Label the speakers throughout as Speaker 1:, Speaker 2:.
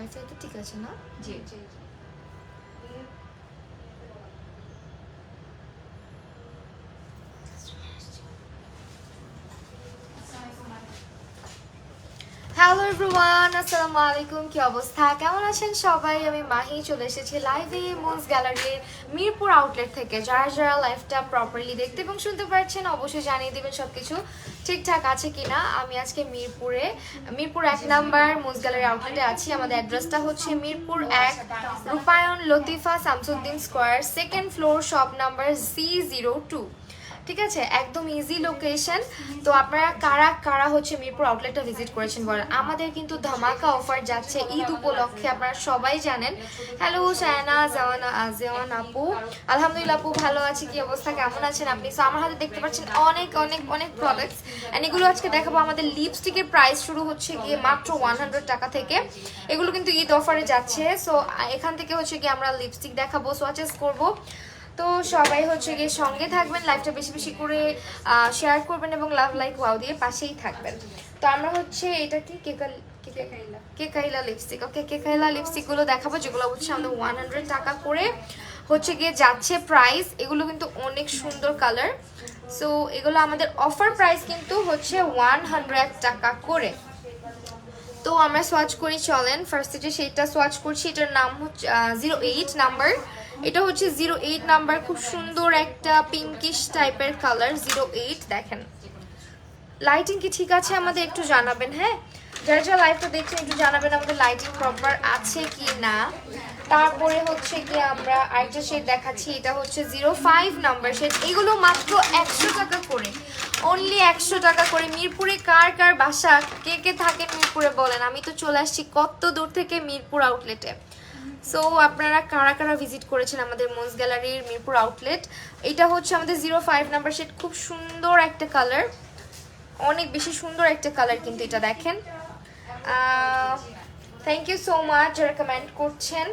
Speaker 1: Wifi তো ঠিক আছে না?
Speaker 2: জি জি।
Speaker 1: হ্যালো এভরিওয়ান, আসসালামু আলাইকুম। কি অবস্থা, কেমন আছেন সবাই? আমি মাহি চলে এসেছি লাইভে মুন্স গ্যালারির মিরপুর আউটলেট থেকে। যারা যারা লাইভটা প্রপারলি দেখতে এবং শুনতে পারছেন অবশ্যই জানিয়ে দেবেন সবকিছু ঠিকঠাক আছে কিনা। আমি আজকে মিরপুর 1 নাম্বার মুন্স গ্যালারি আউটলেটে আছি। আমাদের অ্যাড্রেসটা হচ্ছে Mirpur 1, Rupayan Latifa Shamsuddin square, 2nd floor, shop number C02। ঠিক আছে, একদম ইজি লোকেশন। তো আপনারা কারা কারা হচ্ছে মিরপুর আউটলেটটা ভিজিট করেছেন বলেন। আমাদের কিন্তু ধামাকা অফার যাচ্ছে ঈদ উপলক্ষে, আপনারা সবাই জানেন। হ্যালো শায়না জেওয়ান আপু, আলহামদুলিল্লাহ আপু ভালো আছি। কি অবস্থা, কেমন আছেন আপনি? সো আমার হাতে দেখতে পাচ্ছেন অনেক অনেক অনেক প্রোডাক্টস, অ্যান্ড এগুলো আজকে দেখাবো। আমাদের লিপস্টিকের প্রাইস শুরু হচ্ছে গিয়ে মাত্র 100 টাকা থেকে। এগুলো কিন্তু ঈদ অফারে যাচ্ছে। সো এখান থেকে হচ্ছে গিয়ে আমরা লিপস্টিক দেখাবো, সোয়াচেস করবো। তো সবাই হচ্ছে গিয়ে সঙ্গে থাকবেন, লাইভটা বেশি বেশি করে শেয়ার করবেন এবং লাভ লাইক ওয়াও দিয়ে পাশেই থাকবেন। তো আমরা হচ্ছে এটা কি কেকাইলা লিপস্টিক, ওকে কেকাইলা লিপস্টিকগুলো দেখাবো, যেগুলো হচ্ছে আমাদের 100 টাকা করে হচ্ছে গিয়ে যাচ্ছে প্রাইস। এগুলো কিন্তু অনেক সুন্দর কালার। সো এগুলো আমাদের অফার প্রাইস কিন্তু হচ্ছে 100 টাকা করে। তো আমরা সোয়াচ করি, চলেন ফার্স্টে যে সেইটা সোয়াচ করছি, এটার নাম হচ্ছে 08 নাম্বার। এটা হচ্ছে 08 নাম্বার, খুব সুন্দর একটা পিঙ্কিশ টাইপের কালার। 08 দেখেন, লাইটিং কি ঠিক আছে আমাদের একটু জানাবেন। হ্যাঁ, যারা যারা লাইভটা দেখছেন একটু জানাবেন আমাদের লাইটিং প্রপার আছে কি না। তারপরে হচ্ছে কি আমরা আরেকটা শেড দেখাচ্ছি, এটা হচ্ছে 05 নাম্বার শেড। এগুলো মাত্র 100 টাকা করে, অনলি 100 টাকা করে। মিরপুরে কার কার বাসা, কে কে থাকেন মিরপুরে বলেন। আমি তো চলে আসছি কত দূর থেকে, মিরপুর আউটলেটে। সো আপনারা কারা কারা ভিজিট করেছেন আমাদের মুন্স গ্যালারির মিরপুর আউটলেট। এটা হচ্ছে আমাদের 05 নাম্বার শেড, খুব সুন্দর একটা কালার, অনেক বেশি সুন্দর একটা কালার কিন্তু এটা দেখেন। থ্যাংক ইউ সো মাচ যারা কমেন্ট করছেন।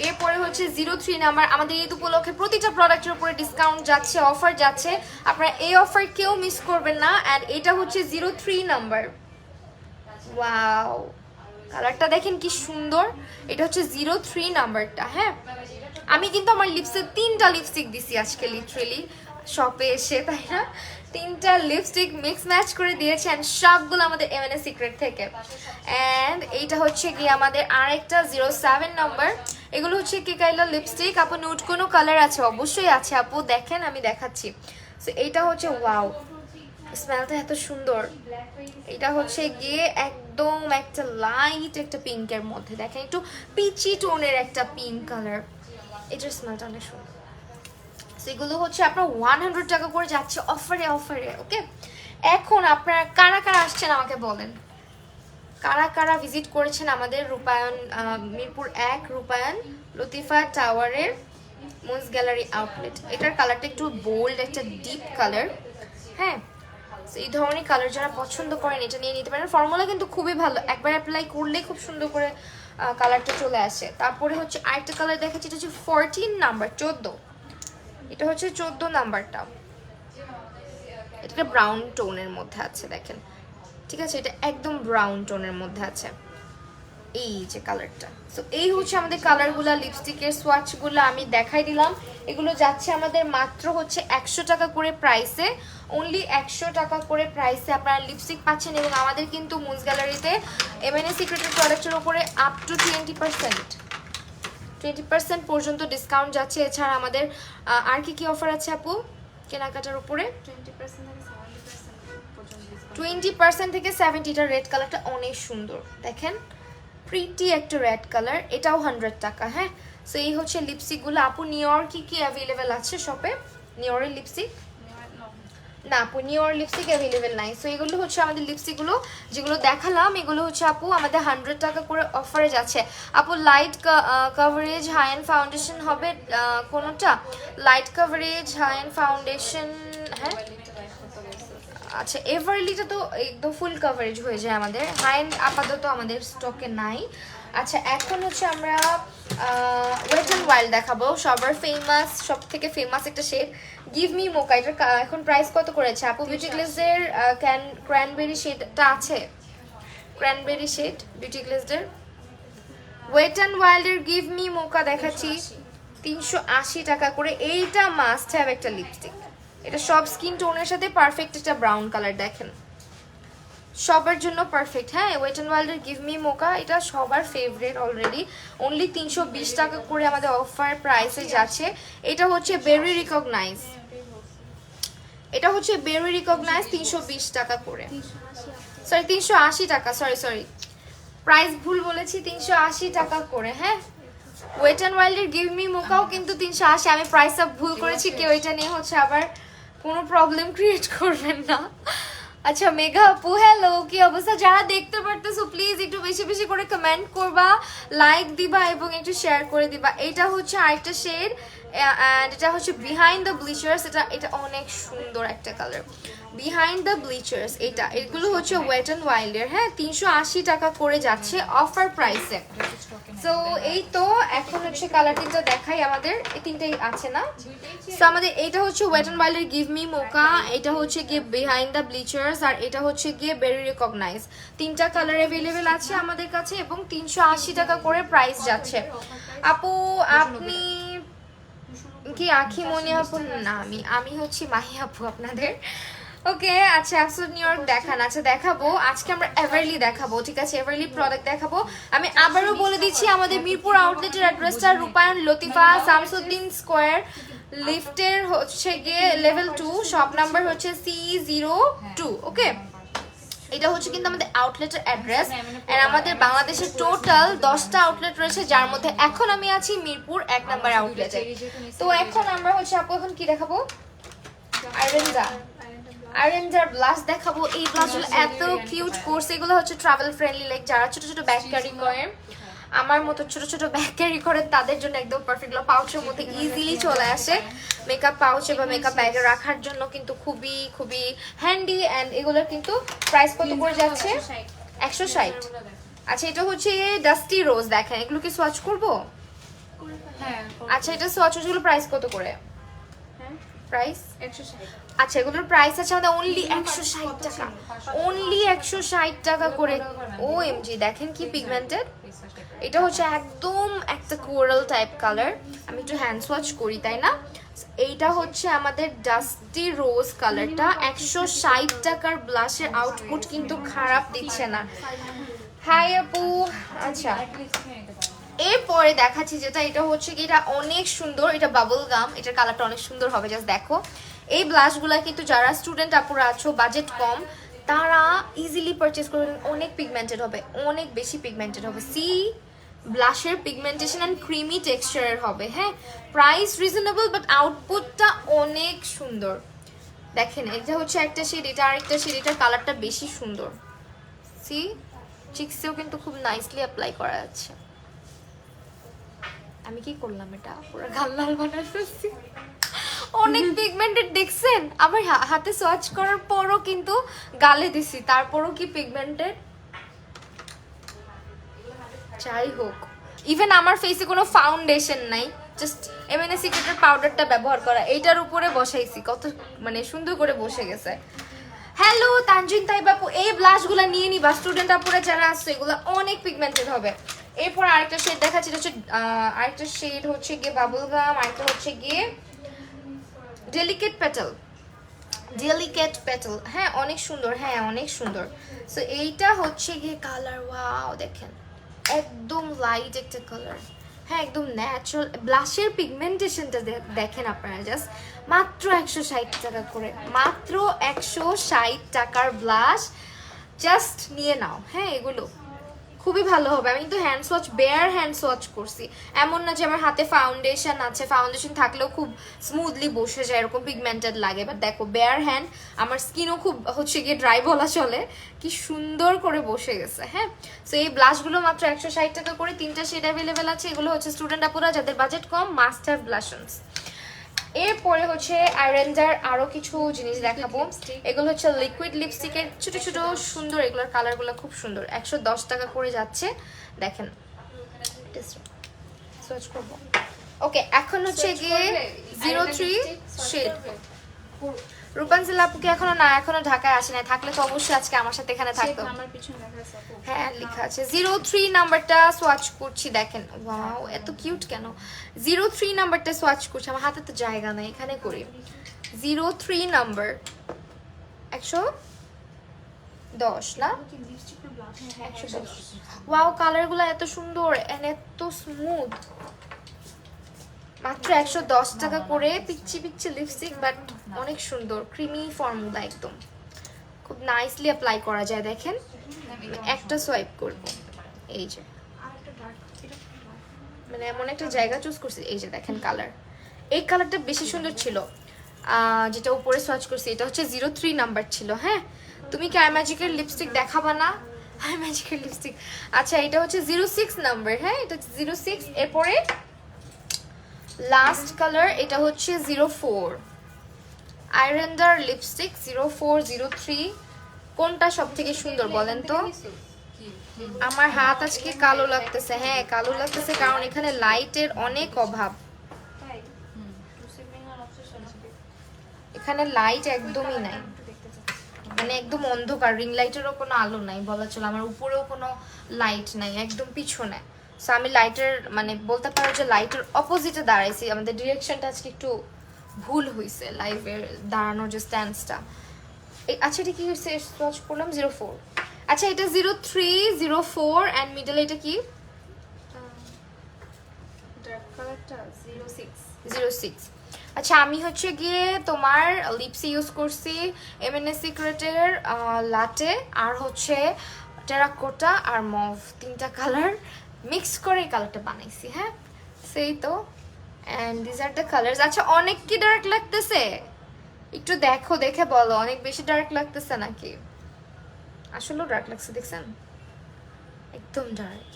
Speaker 1: এরপরে হচ্ছে 03 নাম্বার, আমাদের ঈদ উপলক্ষে প্রতিটা প্রোডাক্টের উপরে ডিসকাউন্ট যাচ্ছে, অফার যাচ্ছে, আপনারা এই অফার কেউ মিস করবেন না। অ্যান্ড এটা হচ্ছে 03 নাম্বার। ওয়াও, কালারটা দেখেন কি সুন্দর। এটা হচ্ছে 03 নাম্বারটা। হ্যাঁ, আমি কিন্তু আমার লিপসে 3টা লিপস্টিক দিছি আজকে, লিটারেলি শপে এসে, তাই না? 3টা লিপস্টিক মিক্স ম্যাচ করে দিয়েছে, অ্যান্ড সবগুলো আমাদের এমএনএ সিক্রেট থেকে। অ্যান্ড এইটা হচ্ছে গিয়ে আমাদের আরেকটা 07 নাম্বার। এগুলো হচ্ছে কেকাইলা লিপস্টিক। আপু নুট কোনো কালার আছে? অবশ্যই আছে আপু, দেখেন আমি দেখাচ্ছি। সো এইটা হচ্ছে, ওয়াও স্মেলটা এত সুন্দর। এটা হচ্ছে গিয়ে একদম একটা লাইট একটা পিঙ্কের মধ্যে, দেখেন একটু পিচি টোনের একটা পিঙ্ক কালার। এটার স্মেলটা অনেক সুন্দর। সেগুলো হচ্ছে আপনার 100 টাকা করে যাচ্ছে অফারে অফারে। ওকে, এখন আপনারা কারা কারা আসছেন আমাকে বলেন, কারা কারা ভিজিট করেছেন আমাদের রূপায়ণ মিরপুর 1 রূপায়ণ লতিফা টাওয়ারের মুন্স গ্যালারি আউটলেট। এটার কালারটা একটু বোল্ড, একটা ডিপ কালার। হ্যাঁ, এই ধরনের কালার যারা পছন্দ করেন এটা নিয়ে নিতে পারেন। ফর্মুলা কিন্তু খুবই ভালো, একবার অ্যাপ্লাই করলে খুব সুন্দর করে কালারটা চলে আসে। তারপরে হচ্ছে আরেকটা কালার দেখাচ্ছি, এটা হচ্ছে 14 নাম্বার, 14। এটা হচ্ছে 14 নাম্বারটা। এটা ব্রাউন টোনের মধ্যে আছে দেখেন, ঠিক আছে? এটা একদম ব্রাউন টোনের মধ্যে আছে এই যে কালারটা। সো এই হচ্ছে আমাদের কালারগুলো, লিপস্টিকের সোয়াচগুলো আমি দেখাই দিলাম। এগুলো যাচ্ছে আমাদের মাত্র হচ্ছে 100 টাকা করে প্রাইসে, অনলি 100 টাকা করে প্রাইসে আপনারা লিপস্টিক পাচ্ছেন। এবং আমাদের কিন্তু মুন্স গ্যালারিতে এমএনএ সিক্রেটের প্রোডাক্টের উপরে আপ টু 20% পর্যন্ত ডিসকাউন্ট যাচ্ছে। এছাড়া আমাদের আর কি কি অফার আছে আপু কেনাকাটার উপরে? 20% থেকে 70। এটা রেড কালারটা অনেক সুন্দর, দেখেন প্রিটি একটা রেড কালার, এটাও 100 টাকা। হ্যাঁ, সো এই হচ্ছে লিপস্টিকগুলো। আপু নিওর কি কি অ্যাভেলেবেল আছে শপে? নিওরের লিপস্টিক না আপু, নিওর লিপস্টিক অ্যাভেলেবেল নাই। সো এগুলো হচ্ছে আমাদের লিপস্টিকগুলো যেগুলো দেখালাম, এগুলো হচ্ছে আপু আমাদের 100 টাকা করে অফারে যাচ্ছে। আপু light coverage high end foundation হবে কোনোটা? Light coverage high end foundation, হ্যাঁ আচ্ছা। এভারলিটা তো একদম ফুল কভারেজ হয়ে যায় আমাদের, হাই এন্ড আপাতত আমাদের স্টকে নাই। আচ্ছা, এখন হচ্ছে আমরা ওয়েট অ্যান্ড ওয়াইল্ড দেখাবো, সবার ফেমাস, সব থেকে ফেমাস একটা শেড, গিভ মি মোকা। এটার এখন প্রাইস কত করেছে আপু? বিউটি গ্লেজের ক্র্যানবেরি শেডটা আছে, ক্র্যানবেরি শেড বিউটি গ্লেজের ওয়েট অ্যান্ড ওয়াইল্ডের গিভ মি মোকা দেখাচ্ছি 380 টাকা করে। এইটা মাস্ট হ্যাভ একটা লিপস্টিক, এটা সব স্কিন টোনের সাথে পারফেক্ট একটা ব্রাউন কালার, দেখেন সবার জন্য পারফেক্ট। হ্যাঁ, ওয়েট অ্যান্ড ওয়াইল্ডের গিভ মি মোকা এটা সবার ফেভারিট অলরেডি। অনলি 320 টাকা করে আমাদের অফার প্রাইসে যাচ্ছে। এটা হচ্ছে বেরি রিকগনাইজ, এটা হচ্ছে বেরি রিকগনাইজ 320 টাকা করে, সরি 380 টাকা, সরি প্রাইস ভুল বলেছি, 380 টাকা করে। হ্যাঁ, ওয়েট অ্যান্ড ওয়াইল্ডের গিভ মি মোকাও কিন্তু 380। আমি প্রাইসটা ভুল করেছি, কেউ এটা নিয়ে হচ্ছে আবার কোনো প্রবলেম ক্রিয়েট করবেন না। আচ্ছা মেঘা আপু হ্যালো, কি অবস্থা? যারা দেখতে পারতেছো প্লিজ একটু বেশি বেশি করে কমেন্ট করবা, লাইক দিবা এবং একটু শেয়ার করে দিবা। এটা হচ্ছে আরেকটা শেড, অ্যান্ড এটা হচ্ছে বিহাইন্ড দ্য ব্লিচার্স। এটা অনেক সুন্দর একটা কালার, বিহাইন্ড দ্য ব্লিচার্স। এগুলো হচ্ছে ওয়েট অ্যান্ড ওয়াইল্ডের। হ্যাঁ, 380 টাকা করে যাচ্ছে অফার প্রাইসে। সো এই তো এখন হচ্ছে কালার তিনটা দেখাই, আমাদের এই তিনটাই আছে না? সো আমাদের এটা হচ্ছে ওয়েট অ্যান্ড ওয়াইল্ডের গিভ মি মোকা, এটা হচ্ছে গিয়ে বিহাইন্ড দ্য ব্লিচার্স, আর এটা হচ্ছে গিয়ে বেরি রিকগনাইজ। তিনটা কালার অ্যাভেলেবেল আছে আমাদের কাছে এবং 380 টাকা করে প্রাইস যাচ্ছে। আপু আপনি কি আখিমনি আপু? না, আমি হচ্ছি মাহি আপু আপনাদের। ওকে আচ্ছা, অ্যাবসোলুট নিউ ইয়র্ক দেখান। আচ্ছা দেখাবো, আজকে আমরা এভারলি দেখাবো, ঠিক আছে? এভারলি প্রোডাক্ট দেখাবো। আমি আবারও বলে দিচ্ছি আমাদের মিরপুর আউটলেটের অ্যাড্রেসটা রূপায়ণ লতিফা শামসুদ্দিন স্কোয়ার, লিফটের হচ্ছে গিয়ে লেভেল 2, শপ নাম্বার হচ্ছে C02। ওকে, এটা হচ্ছে কিন্তু আমাদের আউটলেটের অ্যাড্রেস। এন্ড আমাদের বাংলাদেশে টোটাল 10টা আউটলেট রয়েছে, যার মধ্যে এখন আমি আছি মিরপুর 1 নাম্বার আউটলেটে। তো এখন আমরা হচ্ছে আপু এখন কি দেখাবো? আরেঞ্জার ব্লাশ দেখাবো। এই ব্লাশগুলো এত কিউট করছে, এগুলো হচ্ছে ট্রাভেল ফ্রেন্ডলি, লাইক যারা ছোট ছোট ব্যাগ ক্যারি করে, আমার মতো ছোট ছোট ব্যাগ ক্যারি করে তাদের জন্য একদম পারফেক্ট। পাউচের মধ্যে ইজিলি চলে আসে, মেকআপ পাউচে বা মেকআপ ব্যাগে রাখার জন্য কিন্তু খুবই খুবই হ্যান্ডি। অ্যান্ড এগুলোর কিন্তু প্রাইস কত করে যাচ্ছে? 160। আচ্ছা এটা হচ্ছে ডাস্টি রোজ, দেখেন এগুলো কি সোয়াচ করবো? আচ্ছা এটা সোয়াচগুলো প্রাইস কত করে? প্রাইস 160। আচ্ছা এগুলোর প্রাইস আছে আমাদের অনলি 160 টাকা, অনলি 160 টাকা করে। OMG দেখেন কি পিগমেন্টেড, এটা হচ্ছে একদম একটা কোরাল টাইপ কালার। আমি একটু হ্যান্ড সোয়াচ করি, তাই না? এইটা হচ্ছে আমাদের ডাস্টি রোজ কালারটা। 160 টাকার ব্লাশের আউটপুট কিন্তু খারাপ দিচ্ছে না। হাই আপু। আচ্ছা এরপরে দেখাচ্ছি যেটা, এটা হচ্ছে কি, এটা অনেক সুন্দর, এটা বাবল গাম, এটার কালারটা অনেক সুন্দর হবে। জাস্ট দেখো এই ব্লাশগুলা কিন্তু যারা স্টুডেন্ট আপুরা আছো, বাজেট কম, তারা ইজিলি পারচেজ করবেন। অনেক পিগমেন্টেড হবে, অনেক বেশি পিগমেন্টেড হবে। সি ব্লাশের পিগমেন্টেশন অ্যান্ড ক্রিমি টেক্সচারের হবে। হ্যাঁ, প্রাইস রিজনেবল বাট আউটপুটটা অনেক সুন্দর। দেখেন এটা হচ্ছে একটা শেড, এটা আরেকটা শেড, এটার কালারটা বেশি সুন্দর। সি চিক্সেও কিন্তু খুব নাইসলি অ্যাপ্লাই করা যাচ্ছে। আমি কি করলাম, এটা পুরো গাল লাল বানাই ফেলছি। অনেক পিগমেন্টেড দেখছেন, আমার হাতে সোয়াচ করার পরও কিন্তু গালে দিছি, তারপরও কি পিগমেন্টেড। যাই হোক, ইভেন আমার ফেসে কোনো ফাউন্ডেশন নাই, জাস্ট এমএনএ সিক্রেটের পাউডারটা ব্যবহার করা, এইটার উপরে বসাইছি, কত মানে সুন্দর করে বসে গেছে। হ্যালো তানজিন তাইবাপু, এই ব্লাশগুলো নিয়ে নিবা স্টুডেন্ট আপুরা যারা আসছে, এগুলো অনেক পিগমেন্টেড হবে। এরপর আরেকটা শেড দেখাচ্ছি, এটা হচ্ছে আরেকটা শেড হচ্ছে গিয়ে বাবল গাম, আরেকটা হচ্ছে গিয়ে ডেলিকেট পেটাল, ডেলিকেট পেটাল। হ্যাঁ অনেক সুন্দর, হ্যাঁ অনেক সুন্দর। সো এইটা হচ্ছে গিয়ে কালার, ওয়াও দেখেন একদম লাইট একটা কালার। হ্যাঁ একদম ন্যাচারাল। ব্লাশের পিগমেন্টেশনটা দেখেন আপনারা, জাস্ট মাত্র 160 টাকা করে, মাত্র 160 টাকার ব্লাশ। জাস্ট নিয়ে নাও। হ্যাঁ এগুলো খুবই ভালো হবে। আমি কিন্তু hand swatch, bare hand swatch করছি, এমন না যে আমার হাতে ফাউন্ডেশন আছে, ফাউন্ডেশন থাকলেও খুব স্মুথলি বসে যায়, এরকম পিগমেন্টেড লাগে। বাট দেখো বেয়ার হ্যান্ড, আমার স্কিনও খুব হচ্ছে গিয়ে ড্রাই বলা চলে, কি সুন্দর করে বসে গেছে। হ্যাঁ, সো এই ব্লাশগুলো মাত্র 160 টাকা করে, 3টা শেড অ্যাভেলেবেল আছে। এগুলো হচ্ছে স্টুডেন্ট আপুরা যাদের বাজেট কম, মাস্ট হ্যাভ ব্লাশনস। এরপরে হচ্ছে আইরেঞ্জার আরো কিছু জিনিস দেখাবো। এগুলো হচ্ছে লিকুইড লিপস্টিকের ছোট ছোট সুন্দর, এগুলোর কালারগুলো খুব সুন্দর। 110 টাকা করে যাচ্ছে, দেখেন সার্চ করব। ওকে এখন হচ্ছে গিয়ে 03 শেড, রূপাঞ্জলি আপু কি এখনো ঢাকায় আসে নাই, থাকলে তো অবশ্যই আজকে আমার সাথে এখানে থাকতো।
Speaker 2: আমার পিছনে লেখা আছে আপু।
Speaker 1: হ্যাঁ লেখা আছে। 03 নাম্বারটা সোয়াচ করছি, দেখেন ওয়াও এত কিউট কেন। 03 নাম্বারটা সোয়াচ করছি, আমার হাতে তো জায়গা নাই, এখানে করি। 03 নাম্বার 110 না, 110। ওয়াও কালারগুলো এত সুন্দর এন্ড এত স্মুথ। মাত্র 110 টাকা করে, পিচ্ছি পিচ্ছি লিপস্টিক বাট অনেক সুন্দর, ক্রিমি ফর্মুলা একদম, খুব নাইসলি অ্যাপ্লাই করা যায়। দেখেন একটা সোয়াইপ করব, এই যে মানে এমন একটা জায়গা চুজ করছি, এই যে দেখেন কালার, এই কালারটা বেশি সুন্দর ছিল। যেটা উপরে সোয়াচ করছি এটা হচ্ছে 03 নাম্বার ছিল। হ্যাঁ তুমি কি আই ম্যাজিকের লিপস্টিক দেখাবা না? আই ম্যাজিকের লিপস্টিক, আচ্ছা এটা হচ্ছে 06 নাম্বার। হ্যাঁ এটা 06। এরপরে লাস্ট কালার এটা হচ্ছে 04 আইরেন্ডার লিপস্টিক 04 03। কোনটা সব থেকে সুন্দর বলেন তো? আমার হাত আজকে কালো লাগতেছে, হ্যাঁ কালো লাগতেছে কারণ এখানে লাইটের অনেক অভাব, এখানে লাইট একদমই নাই, মানে একদম অন্ধকার, রিং লাইটেরও কোনো আলো নাই বলা চলে, আমার উপরেও কোনো লাইট নাই, একদম পিছনে। সো আমি লাইটের মানে বলতে পারো যে লাইটের অপোজিটে দাঁড়াইছি, আমাদের ডিরেকশনটা আজকে একটু ভুল হয়েছে, লাইভের দাঁড়ানোর যে স্ট্যান্ডসটা। আচ্ছা এটা কি হয়েছে, সোয়াচ করলাম 04। আচ্ছা এটা 03 04 অ্যান্ড মিডল এটা কি?
Speaker 2: ডার্ক কালারটা
Speaker 1: 06। আচ্ছা আমি হচ্ছে গিয়ে তোমার লিপসি ইউজ করছি এমএনএস সিক্রেটের লাটে, আর হচ্ছে টেরাকোটা আর মভ, তিনটা কালার মিক্স করে এই কালারটা বানাইছি। হ্যাঁ সেই তো, and this are the colours. আচ্ছা অনেক কি ডার্ক লাগতেছে? একটু দেখো, দেখে বলো অনেক বেশি ডার্ক লাগতেছে নাকি? আসলেও ডার্ক লাগছে, দেখছেন একদম ডার্ক।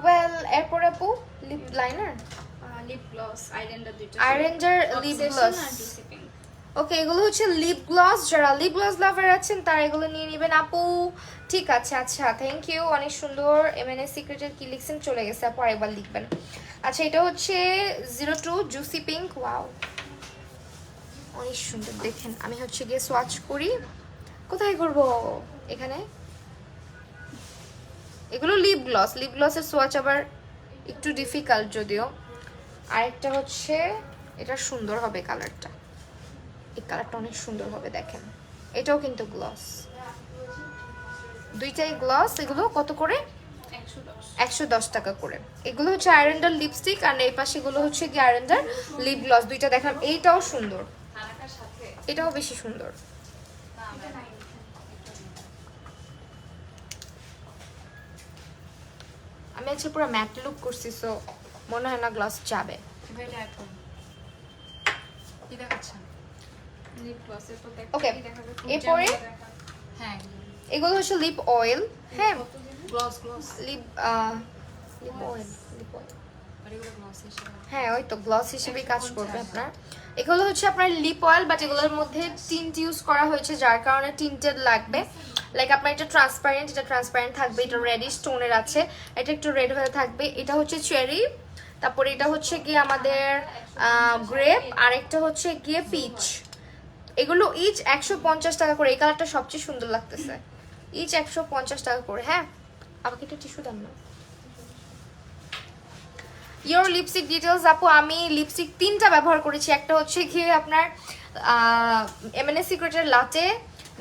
Speaker 1: ওয়েল এরপর আপু lip liner,
Speaker 2: lip gloss, Islander দুটো,
Speaker 1: আইরেঞ্জার লিপ গ্লস। ওকে এগুলো হচ্ছে লিপ গ্লস, যারা লিপ গ্লস লাভার আছেন তারা এগুলো নিয়ে নেবেন আপু। ঠিক আছে আচ্ছা থ্যাংক ইউ, অনেক সুন্দর। এমএনএস সিক্রেটের কি লিখছেন চলে গেছে আপু, আরেকবার লিখবেন। আচ্ছা এটা হচ্ছে 02 জুসি পিঙ্ক, ওয়াও অনেক সুন্দর। দেখেন আমি হচ্ছে গিয়ে সোয়াচ করি, কোথায় করব? এখানে। এগুলো লিপ গ্লস, লিপ গ্লসের সোয়াচ আবার একটু ডিফিকাল্ট যদিও। আরেকটা হচ্ছে এটা সুন্দর হবে কালারটা, এই কালারটা অনেক সুন্দর হবে দেখেন, এটাও কিন্তু গ্লস, দুইটাই গ্লস। এগুলো কত করে? 110 টাকা করে। এগুলো হচ্ছে আইরেন্ডার লিপস্টিক আর এই পাশে এগুলো হচ্ছে কি আইরেন্ডার লিপ গ্লস, দুইটা দেখাম। এইটাও সুন্দর, এটাও বেশি সুন্দর। আমি আজকে পুরো ম্যাট লুক করছি, সো মনে হয় না গ্লস যাবে। ওকে এরপরে এগুলো হচ্ছে লিপ অয়েল। হ্যাঁ লিপ লিপ অয়েল, হ্যাঁ ওই তো গ্লস হিসেবে কাজ করবে আপনার। এগুলো হচ্ছে আপনার লিপ অয়েল, বাট এগুলোর মধ্যে টিন্ট ইউজ করা হয়েছে যার কারণে টিন্টেড লাগবে। লাইক আপনার এটা ট্রান্সপারেন্ট, এটা ট্রান্সপারেন্ট থাকবে, এটা রেডিশ টোনের আছে, এটা একটু রেড হয়ে থাকবে। এটা হচ্ছে চেরি, তারপরে এটা হচ্ছে গিয়ে আমাদের গ্রেপ, আর একটা হচ্ছে গিয়ে পিচ। এগুলো ইচ 150 টাকা করে। এই কালারটা সবচেয়ে সুন্দর লাগতেছে, ইচ 150 টাকা করে। হ্যাঁ আমাকে একটা টিস্যু দেন না। ইয়োর লিপস্টিক ডিটেলস আপু, আমি লিপস্টিক 3টা ব্যবহার করেছি। একটা হচ্ছে গিয়ে আপনার এমএনএস সিক্রেটের লাটে,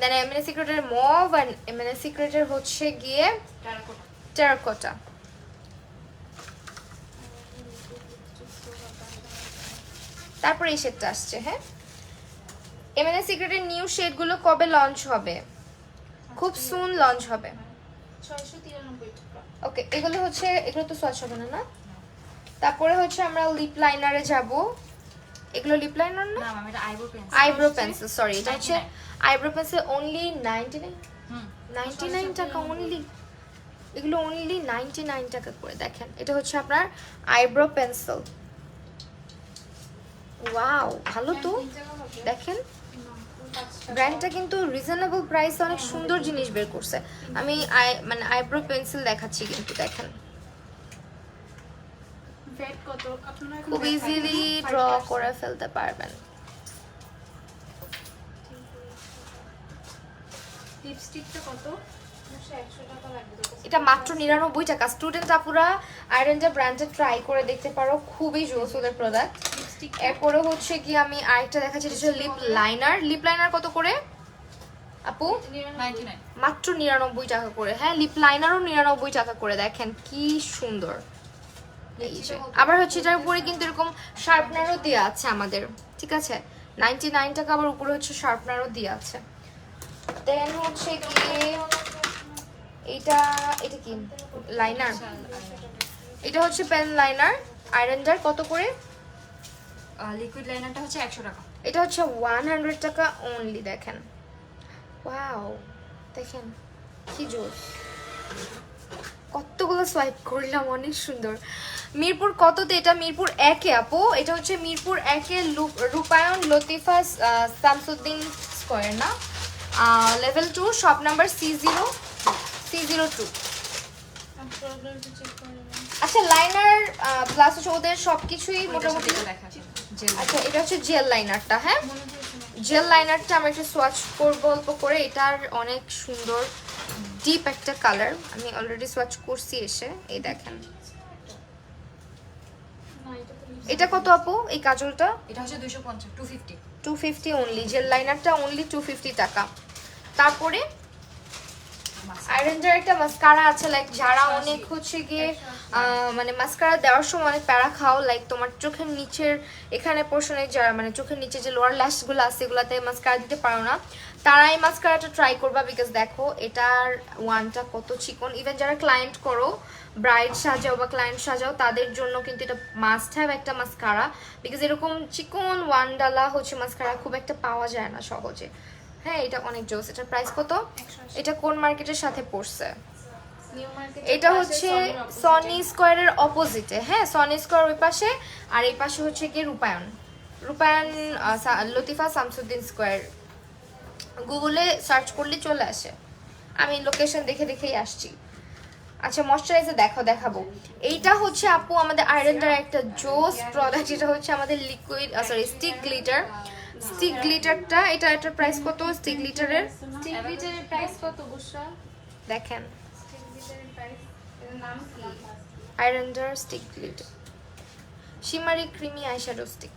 Speaker 1: দেন এমএনএস সিক্রেটের মভ, আর এমএনএস সিক্রেটের হচ্ছে গিয়ে টেরাকোটা। তারপরে এই শেডটা আসছে। হ্যাঁ এমএনএস সিক্রেটের নিউ শেডগুলো কবে লঞ্চ হবে? খুব সুন লঞ্চ হবে।
Speaker 2: 693 টাকা।
Speaker 1: ওকে এগুলো হচ্ছে, এগুলো তো সোয়াচ হবে না না। তারপরে হচ্ছে আমরা লিপ লাইনারে যাব। এগুলো লিপ লাইনার না,
Speaker 2: এটা eyebrow pencil.
Speaker 1: Eyebrow pencil, sorry এটা হচ্ছে আইব্রো পেন্সিল অনলি 99 টাকা অনলি। এগুলো অনলি 99 টাকা করে। দেখেন এটা হচ্ছে আপনার আইব্রো পেন্সিল, ওয়াও ভালো তো। দেখেন ব্র্যান্ডটা কিন্তু রিজনেবল প্রাইসে অনেক সুন্দর জিনিস বের করছে। আমি মানে আইব্রো পেন্সিল দেখাচ্ছি কিন্তু দেখেন
Speaker 2: ফেড কত আপনারা এখন
Speaker 1: খুব ইজিলি ড্র করে ফেলতে পারবেন।
Speaker 2: লিপস্টিকটা কত 100 টাকা লাগবে।
Speaker 1: এটা মাত্র 99 টাকা। স্টুডেন্ট আপুরা আয়রনটা ব্র্যান্ডে ট্রাই করে দেখতে পারো, খুবই জোস ওদের প্রোডাক্ট।
Speaker 2: লিপস্টিক
Speaker 1: এরপরে হচ্ছে কি আমি আরেকটা দেখাচ্ছি, এটা হচ্ছে লিপ লাইনার। লিপ লাইনার কত করে আপু?
Speaker 2: 99
Speaker 1: মাত্র 99 টাকা করে। হ্যাঁ, লিপ লাইনারও 99 টাকা করে। দেখেন কি সুন্দর। এই যে আবার হচ্ছে এটার উপরে কিন্তু এরকম শার্পনারও দেওয়া আছে আমাদের, ঠিক আছে? 99 টাকা। আবার উপরে হচ্ছে শার্পনারও দেওয়া আছে। দেন হচ্ছে কি এটা কি লাইনার? এটা হচ্ছে পেন লাইনার আয়রনটার কত করে?
Speaker 2: লিকুইড লাইনারটা হচ্ছে 100 টাকা।
Speaker 1: এটা হচ্ছে 100 টাকা অনলি। দেখেন ওয়াও, দেখেন কি জোস। কতগুলো সোয়াইপ করলাম, অনেক সুন্দর। মিরপুর কততে এটা? মিরপুর 1-এ আপু। এটা হচ্ছে মিরপুর 1-এ রূপায়ণ লতিফা শামসুদ্দিন স্কয়ার না, লেভেল 2 শপ নাম্বার C02। আচ্ছা লাইনার প্লাস হচ্ছে ওদের সবকিছুই মোটামুটি। আচ্ছা এটা হচ্ছে জেল লাইনারটা। হ্যাঁ, জেল লাইনারটা আমরা একটু সোয়াচ করবো অল্প করে। এটার অনেক সুন্দর ডিপ একটা কালার, আমি অলরেডি সোয়াচ করছি এসে। এই দেখেন এটা কত আপু এই কাজলটা?
Speaker 2: এটা হচ্ছে 250 250
Speaker 1: 250 অনলি। জেল লাইনারটা অনলি 250 টাকা। তারপরে আয়রনজার একটা মাস্কারা আছে, লাইক যারা অনেক হচ্ছে গিয়ে মানে মাস্কারা দেওয়ার সময় অনেক প্যারা খাও, লাইক তোমার চোখের নিচের এখানে পোর্শনে যারা মানে চোখের নিচে যে লোয়ার ল্যাশগুলো আছে এগুলাতে মাস্কারা দিতে পারো না, তারা এই মাস্কারাটা ট্রাই করবা। বিকজ দেখো এটার ওয়ানটা কত চিকন। ইভেন যারা ক্লায়েন্ট করো, ব্রাইড সাজাও বা ক্লায়েন্ট সাজাও, তাদের জন্য কিন্তু এটা মাস্ট হ্যাভ একটা মাস্কারা। বিকজ এরকম চিকন ওয়ানডালা হচ্ছে মাস্কারা খুব একটা পাওয়া যায় না সহজে। হ্যাঁ, এটা অনেক জোস। এটার প্রাইস কত? এটা কোন মার্কেটের সাথে পড়ছে? এটা হচ্ছে সনি স্কয়ারের অপোজিটে। হ্যাঁ, সনি স্কয়ার ওই পাশে, আর এই পাশে হচ্ছে কি রূপায়ণ লতিফা শামসুদ্দিন স্কয়ার। গুগলে সার্চ করলে চলে আসে, আমি লোকেশন দেখে দেখেই আসছি। আচ্ছা ময়শ্চারাইজার দেখাবো। এইটা হচ্ছে আপু আমাদের আয়রনটার একটা জোস প্রোডাক্ট। এটা হচ্ছে আমাদের লিকুইড স্টিক গ্লিটার। স্টিক গ্লিটারটা এটার প্রাইস কত? স্টিক গ্লিটারের
Speaker 2: প্রাইস কত বুশরা?
Speaker 1: দেখেন
Speaker 2: স্টিক গ্লিটারের প্রাইস, এর নাম কি?
Speaker 1: আয়রনডার stick glitter shimmery creamy eyeshadow stick.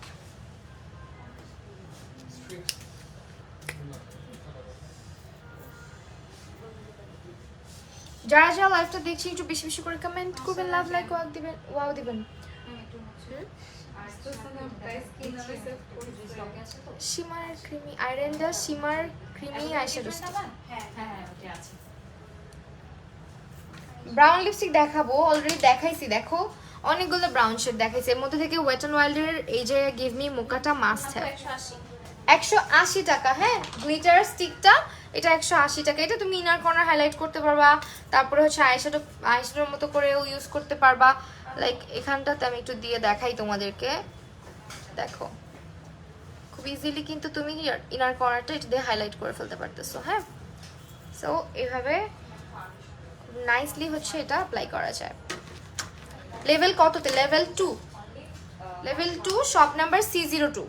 Speaker 1: যারা যারা লাইভটা দেখছি একটু বেশি বেশি করে কমেন্ট করবেন, লাভ লাইক ওয়াও দিবেন। শিমার ক্রিমি আয়রনডার shimmer creamy eyeshadow stick. Brown lipstick দেখাবো, অলরেডি দেখাইছি। দেখো অনেকগুলো ব্রাউন শেড দেখাইছি, এর মধ্যে থেকে ওয়েট অ্যান্ড ওয়াইল্ডের এই যে গিভ মি মোকাটা মাস্ট হ্যাভ। 180 টাকা। হ্যাঁ, গ্লিটার স্টিকটা এটা 180 টাকা। এটা তুমি ইনার কর্নার হাইলাইট করতে পারবা, তারপরে হচ্ছে আইশ্যাডোর মতো করেও ইউজ করতে পারবা। লাইক এখানটাতে আমি একটু দিয়ে দেখাই তোমাদেরকে। দেখো খুব ইজিলি কিন্তু তুমি ইনার কর্নারটা এটা দিয়ে হাইলাইট করে ফেলতে পারতেছো। হ্যাঁ, সো এভাবে নাইসলি হচ্ছে এটা অ্যাপ্লাই করা যায়। লেভেল কততে? Level 2 shop number C02।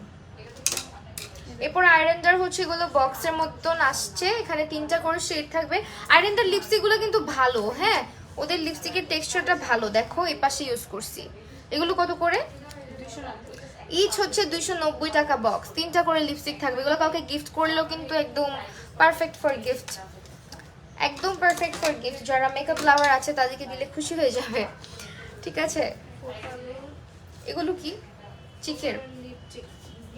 Speaker 1: এরপর আয়রনটার হচ্ছে এগুলো বক্সের মতন আসছে, এখানে 3টা করে শেড থাকবে। আয়রনটার লিপস্টিকগুলো কিন্তু ভালো। হ্যাঁ, ওদের লিপস্টিকের টেক্সচারটা ভালো। দেখো এই পাশে ইউজ করছি। এগুলো কত করে? ইচ হচ্ছে 290 টাকা বক্স। 3টা করে লিপস্টিক থাকবে। এগুলো কাউকে গিফট করলেও কিন্তু একদম পারফেক্ট ফর গিফট। একদম পারফেক্ট ফর গিফট। যারা মেকআপ লাভার আছে তাদেরকে দিলে খুশি হয়ে যাবে। ঠিক আছে, এগুলো কি চিকের?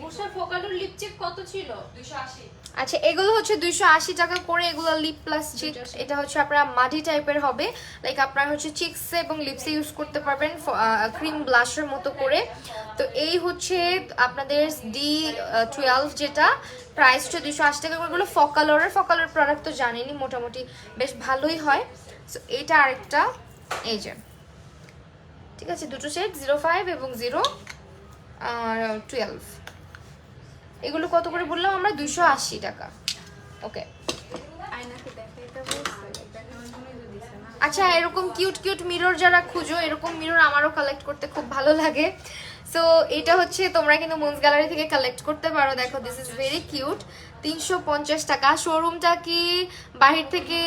Speaker 2: বুশরা ফোকালুর লিপস্টিক কত ছিল? 280।
Speaker 1: আচ্ছা এগুলো হচ্ছে 280 টাকা করে। এগুলো লিপ প্লাস চিক। এটা হচ্ছে আপনারা মাটি টাইপের হবে, লাইক আপনারা হচ্ছে চিকসে এবং লিপসে ইউজ করতে পারবেন ক্রিম ব্লাশের মতো করে। তো এই হচ্ছে আপনাদের D12 যেটা প্রাইস হচ্ছে 280 টাকা করে। এগুলো ফকালোর প্রোডাক্ট তো জানেনই, মোটামুটি বেশ ভালোই হয়। সো এইটা আরেকটা, এই যে ঠিক আছে, দুটো সেট 05 এবং 012। এগুলো কত করে বললাম আমরা? 280 টাকা। ওকে,
Speaker 2: আয়নাকে দেখে এটা বলছে, এটা কেমন জন্য দিছে না?
Speaker 1: আচ্ছা এরকম কিউট কিউট মিরর যারা খুঁজো, এরকম মিরর আমারও কালেক্ট করতে খুব ভালো লাগে। সো এটা হচ্ছে তোমরা কিন্তু মুনস গ্যালারি থেকে কালেক্ট করতে পারো। দেখো দিস ইজ ভেরি কিউট। 350 টাকা। শোরুমটা কি বাহির থেকে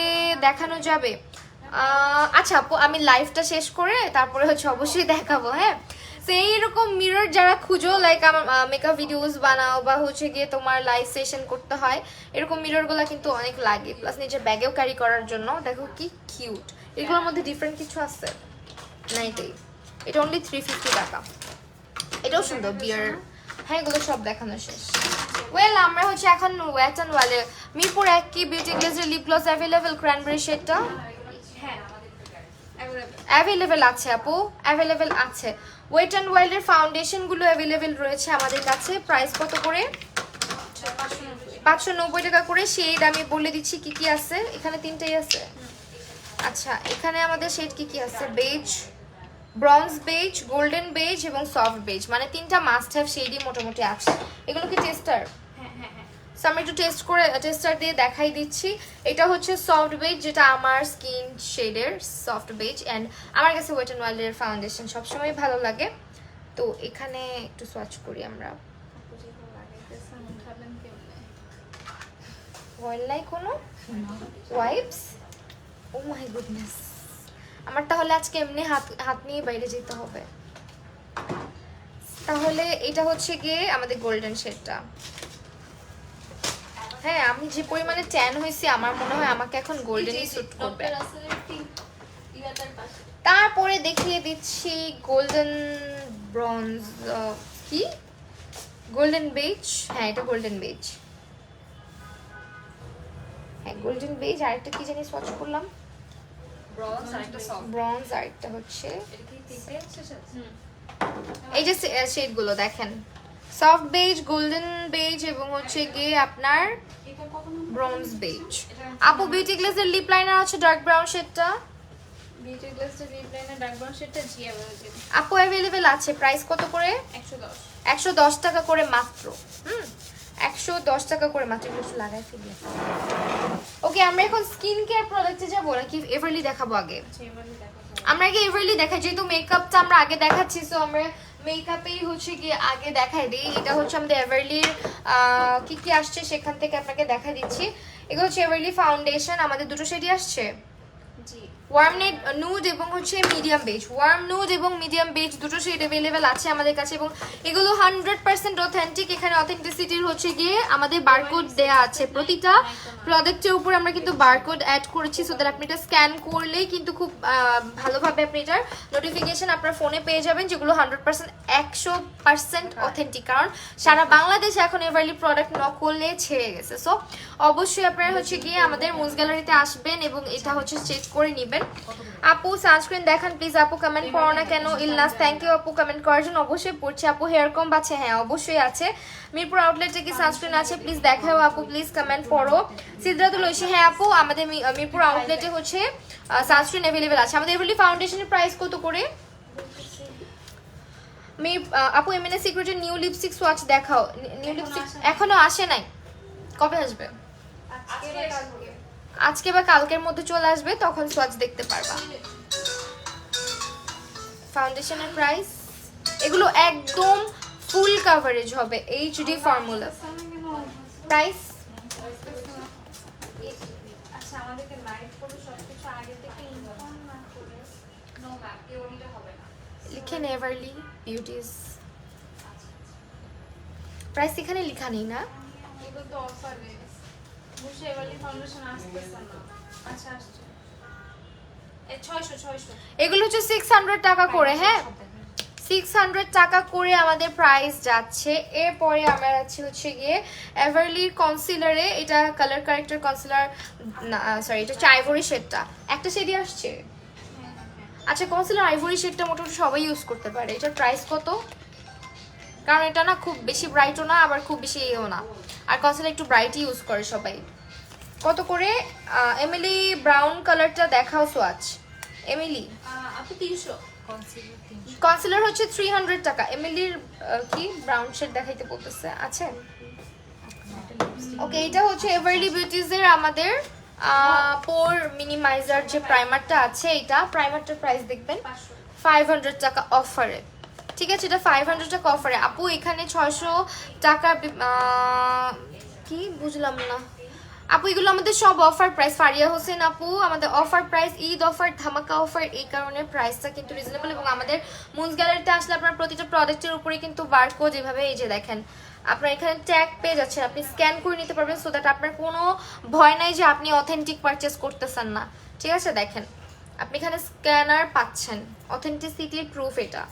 Speaker 1: দেখানো যাবে? আচ্ছা আপু আমি লাইভটা শেষ করে তারপরে হচ্ছে অবশ্যই দেখাবো। হ্যাঁ, তো এইরকম মিরর যারা খুঁজো, লাইক আমার মেকআপ ভিডিওস বানাও বা হচ্ছে গিয়ে তোমার লাইভ সেশন করতে হয়, এরকম মিররগুলো কিন্তু অনেক লাগে, প্লাস নিজের ব্যাগেও ক্যারি করার জন্য। দেখো কি কিউট। এগুলোর মধ্যে ডিফারেন্ট কিছু আছে না? এটা অনলি 350 টাকা। এটাও সুন্দর বিয়ার। হ্যাঁ এগুলো সব দেখানো শেষ। ওয়েল আমরা হচ্ছে এখন ওয়েট অ্যান্ড ওয়ালে মিরপুর 1 কি বিউটি গ্লেজের লিপ গ্লস অ্যাভেলেবেল ক্র্যানবেরি শেডটা
Speaker 2: হ্যাঁ
Speaker 1: অ্যাভেলেবেল আছে আপু, অ্যাভেলেবেল আছে। ওয়েট অ্যান্ড ওয়াইল্ডের ফাউন্ডেশনগুলো অ্যাভেলেবেল রয়েছে আমাদের কাছে। প্রাইস কত করে? 590 টাকা করে। শেড আমি বলে দিচ্ছি কি কি আছে। এখানে 3টাই আছে। আচ্ছা এখানে আমাদের শেড কি কি আছে? Beige, bronze beige, golden beige এবং সফট বেজ, মানে 3টা মাস্ট হ্যাভ শেডই মোটামুটি আছে। এগুলো কি টেস্টার? সো আমি একটু টেস্টার দিয়ে দেখাই দিচ্ছি। এটা হচ্ছে সফট বেজ, যেটা আমার স্কিন শেডের সফট বেজ। অ্যান্ড আমার কাছে ওয়েট অ্যান্ড ওয়াইল্ডের ফাউন্ডেশন সবসময় ভালো লাগে। তো এখানে একটু সোয়াচ করি আমরা। অয়েল নাই কোনো? ওয়াইপস? ও মাই গুডনেস, আমার তাহলে আজকে এমনি হাত নিয়ে বাইরে যেতে হবে। তাহলে এটা হচ্ছে গিয়ে আমাদের গোল্ডেন শেডটা। হ্যাঁ আমি যে পরিমাণে ট্যান হয়েছি আমার মনে হয় আমাকে এখন গোল্ডেনই স্যুট করবে। তারপরে দেখিয়ে দিচ্ছি গোল্ডেন ব্রঞ্জ, কি গোল্ডেন বেজ। হ্যাঁ এটা গোল্ডেন বেজ। হ্যাঁ গোল্ডেন বেজ। আরেকটা কি জানি সোয়াচ করলাম, ব্রঞ্জ। আরেকটা হচ্ছে এই যে শেডগুলো দেখেন, সফট বেজ, গোল্ডেন বেজ এবং হচ্ছে গিয়ে আপনার ব্রঞ্জ বেজ। আপু বিউটি গ্লেজের লিপ লাইনার আছে ডার্ক ব্রাউন শেডটা।
Speaker 2: বিউটি গ্লেজের লিপ লাইনার ডার্ক ব্রাউন শেডটা জি अवेलेबल।
Speaker 1: আপু অ্যাভেলেবেল আছে। প্রাইস কত করে?
Speaker 2: 110।
Speaker 1: 110 টাকা করে মাত্র। 110 টাকা করে মাত্র। একটু লাগাই ফেলি। ওকে আমরা এখন স্কিন কেয়ার প্রোডাক্টে যাবো নাকি এভারলি দেখাবো আগে?
Speaker 2: আচ্ছা এবারে দেখো।
Speaker 1: আমরা আগে এভারলি দেখাই, যেহেতু মেকআপটা আমরা আগে দেখাচ্ছি, সো আমরা মেকআপেই হচ্ছে কি আগে দেখাই দিই। এটা হচ্ছে আমাদের এভারলির কি কি আসছে সেখান থেকে আপনাকে দেখা দিচ্ছি। এগুলো হচ্ছে এভারলি ফাউন্ডেশন, আমাদের দুটো শেডই আসছে,
Speaker 2: জি
Speaker 1: ওয়ার্ম নুড এবং হচ্ছে মিডিয়াম বেজ। ওয়ার্ম নুড এবং মিডিয়াম বেজ দুটো শেড অ্যাভেলেবেল আছে আমাদের কাছে এবং এগুলো 100% অথেন্টিক। এখানে অথেন্টিসিটির হচ্ছে গিয়ে আমাদের বারকোড দেয়া আছে প্রতিটা প্রোডাক্টের উপর। আমরা কিন্তু বারকোড অ্যাড করেছি, সো দ্যাট আপনি এটা স্ক্যান করলেই কিন্তু খুব ভালোভাবে আপনি এটার নোটিফিকেশন আপনার ফোনে পেয়ে যাবেন, যেগুলো 100% অথেন্টিক। কারণ সারা বাংলাদেশে এখন এভারলি প্রোডাক্ট নকলে ছেড়ে গেছে। সো অবশ্যই আপনারা হচ্ছে গিয়ে আমাদের মুনস গ্যালারিতে আসবেন এবং এটা হচ্ছে চেক করে নেবেন। আপু সানস্ক্রিন দেখান প্লিজ। আপু কমেন্ট করো না কেন? ইলনাস থ্যাংক ইউ আপু কমেন্ট করার জন্য। অবশ্যই পড়ছি আপু। হেয়ার কম আছে? হ্যাঁ অবশ্যই আছে। মিরপুর আউটলেটে কি সানস্ক্রিন আছে প্লিজ দেখাও আপু, প্লিজ কমেন্ট করো। সিদ্ধাতুল ঐশী হ্যাঁ আপু আমাদের মিরপুর আউটলেটে হচ্ছে সানস্ক্রিন অ্যাভেলেবেল আছে। আমাদের এভরিলি ফাউন্ডেশনের প্রাইস কত করে? আপু এমএনএস সিক্রেটের নিউ লিপস্টিক সোয়াচ দেখাও। নিউ লিপস্টিক এখনো আসে নাই, কবে আসবে? আজকে বা কালকের মধ্যে চলে আসবে, তখন সোয়াচ দেখতে পারবা। ফাউন্ডেশনের প্রাইস এগুলো একদম ফুল কভারেজ হবে, এইচডি ফর্মুলা। প্রাইস
Speaker 2: আচ্ছা আমাদেরকে লাইভ করে সবকিছু আগে থেকে ইনফর্ম না করে নো ম্যাম এওরিটা হবে না।
Speaker 1: লিখেন এভারলি বিউটিস। প্রাইস এখানে লেখা নেই না?
Speaker 2: এগুলো তো অফার রেট। বুঝে এবারলি ফাউন্ডেশন আসতেছে না। আচ্ছা আসছে। 600
Speaker 1: এগুলো হচ্ছে 600 টাকা করে। হ্যাঁ 600 টাকা করে আমাদের প্রাইস যাচ্ছে। এরপরে আমরা যাচ্ছি হচ্ছে গিয়ে এভারলির কনসিলারে। এটা কালার কারেক্টর কনসিলার, সরি এটা হচ্ছে আইভরি শেডটা। একটা শেডই আসছে। আচ্ছা কনসিলার আইভরি শেডটা মোটামুটি সবাই ইউজ করতে পারে। এটার প্রাইস কত? কারণ এটা না খুব বেশি ব্রাইটও না আবার খুব বেশি ইয়েও না, আর কনসিলার একটু ব্রাইটই ইউজ করে সবাই। কত করে? এমিলি ব্রাউন কালারটা দেখাও সোয়াচ। এমিলি
Speaker 2: আপু 300
Speaker 1: কনসিলার হচ্ছে 300 টাকা। এমিলির কি ব্রাউন শেড দেখাইতে বলতেছে আছে? ওকে এটা হচ্ছে এভারলি বিউটিজের আমাদের পোর মিনিমাইজার যে প্রাইমারটা আছে, এটা প্রাইমারটার প্রাইস দেখবেন
Speaker 2: 500
Speaker 1: 500 টাকা অফারে। ঠিক আছে, এটা 500 টাকা অফারে। আপু এখানে 600 টাকা কি বুঝলাম না আপু, এগুলো আমাদের সব অফার প্রাইস। ফারিয়া হোসেন আপু, আমাদের অফার প্রাইস, ঈদ অফার, ধামাকা অফার, এই কারণে প্রাইসটা কিন্তু রিজনেবল। এবং আমাদের মুনস গ্যালারিতে আসলে আপনার প্রতিটা প্রোডাক্টের উপরে কিন্তু বারকোড এভাবে এই যে দেখেন আপনার এখানে ট্যাগ পেয়ে যাচ্ছেন, আপনি স্ক্যান করে নিতে পারবেন, সো দ্যাট আপনার কোনো ভয় নাই যে আপনি অথেন্টিক পারচেস করতেছেন না। ঠিক আছে, দেখেন আপনি এখানে স্ক্যানার পাচ্ছেন, অথেন্টিসিটির প্রুফ এটা।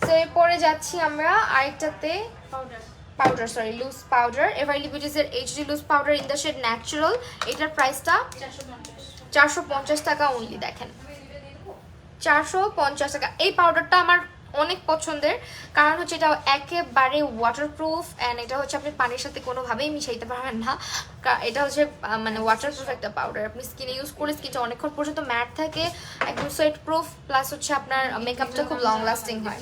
Speaker 1: তো এরপরে যাচ্ছি আমরা আরেকটাতে, পাউডার সরি লুজ পাউডার, এভারলি বিউটিসের HD loose powder in the shade natural. এটার প্রাইসটা 450 টাকা অনলি। দেখেন 450 টাকা। এই পাউডারটা আমার অনেক পছন্দের, কারণ হচ্ছে এটা একেবারে ওয়াটারপ্রুফ অ্যান্ড এটা হচ্ছে আপনি পানির সাথে কোনোভাবেই মিশাইতে পারবেন না। এটা হচ্ছে মানে ওয়াটারপ্রুফ একটা পাউডার, আপনি স্কিনে ইউজ করলে স্কিনটা অনেকক্ষণ পর্যন্ত ম্যাট থাকে, একদম সোয়েট প্রুফ, প্লাস হচ্ছে আপনার মেকআপটা খুব লং লাস্টিং হয়।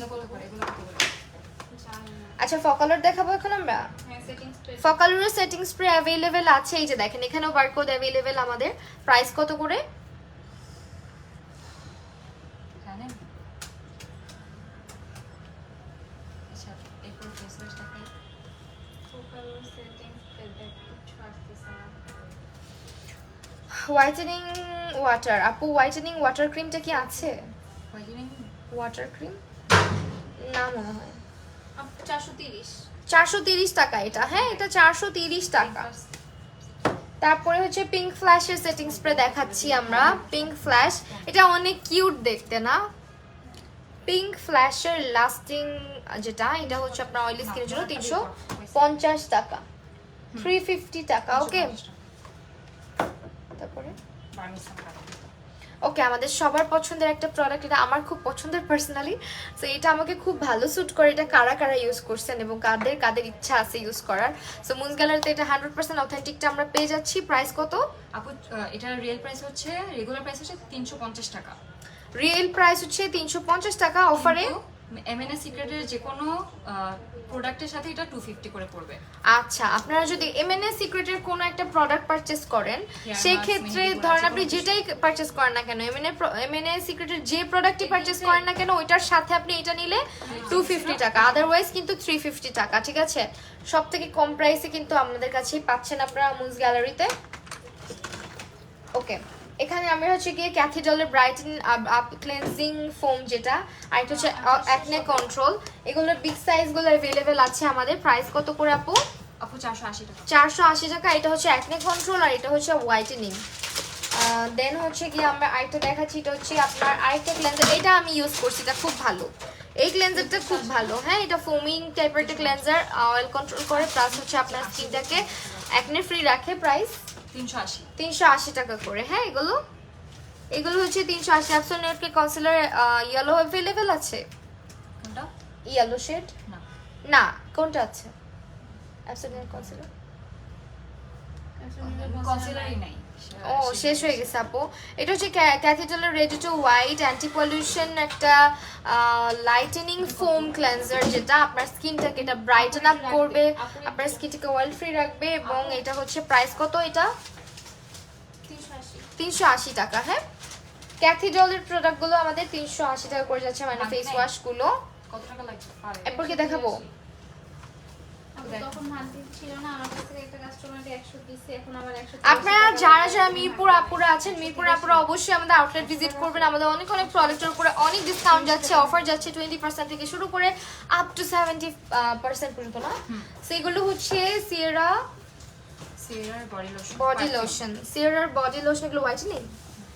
Speaker 1: আচ্ছা ফকালর দেখাবো এখন আমরা। ফকালরের সেটিং স্প্রে অ্যাভেলেবেল আছে, এই যে দেখেন এখানেও বারকোড অ্যাভেলেবেল। আমাদের প্রাইস কত করে? Whitening water. আপু হোয়াইটেনিং ওয়াটার ক্রিমটা কি আছে? ওয়াটার ক্রিম না মনে হয়। 430 টাকা এটা। হ্যাঁ এটা 430 টাকা। তারপরে হচ্ছে পিঙ্ক ফ্ল্যাশের সেটিং স্প্রে দেখাচ্ছি আমরা। পিঙ্ক ফ্ল্যাশ, এটা অনেক কিউট দেখতে না? পিঙ্ক ফ্ল্যাশের লাস্টিং যেটা, এটা হচ্ছে আপনার অয়েলি স্কিনের জন্য 350 টাকা, 350 টাকা। ওকে, তারপরে ওকে আমাদের সবার পছন্দের একটা প্রোডাক্ট, এটা আমার খুব পছন্দের পার্সোনালি, সো এটা আমাকে খুব ভালো স্যুট করে। এটা কারা কারা ইউজ করছেন এবং কাদের কাদের ইচ্ছা আছে ইউজ করার। সো মুনস গ্যালারিতে এটা 100% অথেন্টিকটা আমরা পেয়ে যাচ্ছি। প্রাইস কত
Speaker 3: আপু? এটার রিয়েল প্রাইস হচ্ছে, রেগুলার প্রাইস হচ্ছে 350 টাকা।
Speaker 1: রিয়েল প্রাইস হচ্ছে 350 টাকা, অফারে
Speaker 3: এমএনএস সিক্রেটের যে কোনো প্রোডাক্টের সাথে এটা 250 করে পড়বে।
Speaker 1: আচ্ছা, আপনারা যদি এমএনএস সিক্রেটের কোনো একটা প্রোডাক্ট পারচেজ করেন, সেই ক্ষেত্রে ধরেন আপনি যেটাই পারচেজ করেন না কেন, এমএনএস সিক্রেটের যে প্রোডাক্টই পারচেজ করেন না কেন, ওইটার সাথে আপনি এটা নিলে 250 টাকা, আদারওয়াইজ কিন্তু 350 টাকা। ঠিক আছে, সব থেকে কম প্রাইসে কিন্তু আমাদের কাছেই পাচ্ছেন আপনারা মুনস গ্যালারিতে। ওকে, এখানে আমরা হচ্ছে গিয়ে ক্যাথিডলের ব্রাইটেন আপ ক্লেন্সিং ফোম যেটা, আর এটা হচ্ছে অ্যাকনে কন্ট্রোল, এগুলোর বিগ সাইজগুলো অ্যাভেলেবেল আছে আমাদের। প্রাইস কত করে আপু?
Speaker 3: আপু 480 টাকা।
Speaker 1: 480 টাকা। এটা হচ্ছে অ্যাকনে কন্ট্রোল আর এটা হচ্ছে হোয়াইটেনিং। দেন হচ্ছে গিয়ে আমরা আরেকটা দেখাচ্ছি, এটা হচ্ছে আপনার আরেকটা ক্লেন্সার, এটা আমি ইউজ করছি, এটা খুব ভালো, এই ক্লেন্সারটা খুব ভালো। হ্যাঁ এটা ফোমিং টাইপের একটা ক্লেন্সার, অয়েল কন্ট্রোল করে, প্লাস হচ্ছে আপনার স্কিনটাকে অ্যাকনে ফ্রি রাখে। প্রাইস 380 টাকা করে। হ্যাঁ এগুলো হচ্ছে 380। অ্যাবসোলিউট কনসিলার ইয়েলো অ্যাভেলেবেল আছে?
Speaker 3: কোনটা?
Speaker 1: ইয়েলো শেড না, কোনটা আছে অ্যাবসোলিউট কনসিলার?
Speaker 3: কনসিলারই নাই।
Speaker 1: ও শেষ হয়ে গেছে আপু। এটা হচ্ছে ক্যাথিডলের ready to white anti pollution একটা লাইটেনিং ফোম ক্লেন্সার, যেটা আপনার স্কিনটাকে এটা ব্রাইটেন আপ করবে, আপনার স্কিনটাকে অয়েল ফ্রি রাখবে। এবং এটা হচ্ছে প্রাইস কত? এটা 380 টাকা। হ্যাঁ ক্যাথিডলের প্রোডাক্টগুলো আমাদের 380 টাকা করে যাচ্ছে, মানে ফেস ওয়াশগুলো।
Speaker 3: কত টাকা লাগবে?
Speaker 1: এরপর কি দেখাবো? আপনারা যারা যারা মিরপুর আপুরা আছেন, মিরপুর আপুরা অবশ্যই আমাদের আউটলেট ভিজিট করবেন। আমাদের অনেক অনেক প্রোডাক্টের উপরে অনেক ডিসকাউন্ট যাচ্ছে, অফার যাচ্ছে 20% থেকে শুরু করে আপ টু 70% পর্যন্ত না। সেগুলো হচ্ছে সিয়েরার বডি লোশন, সিয়েরার বডি লোশন, এগুলো হোয়াইটেনিং,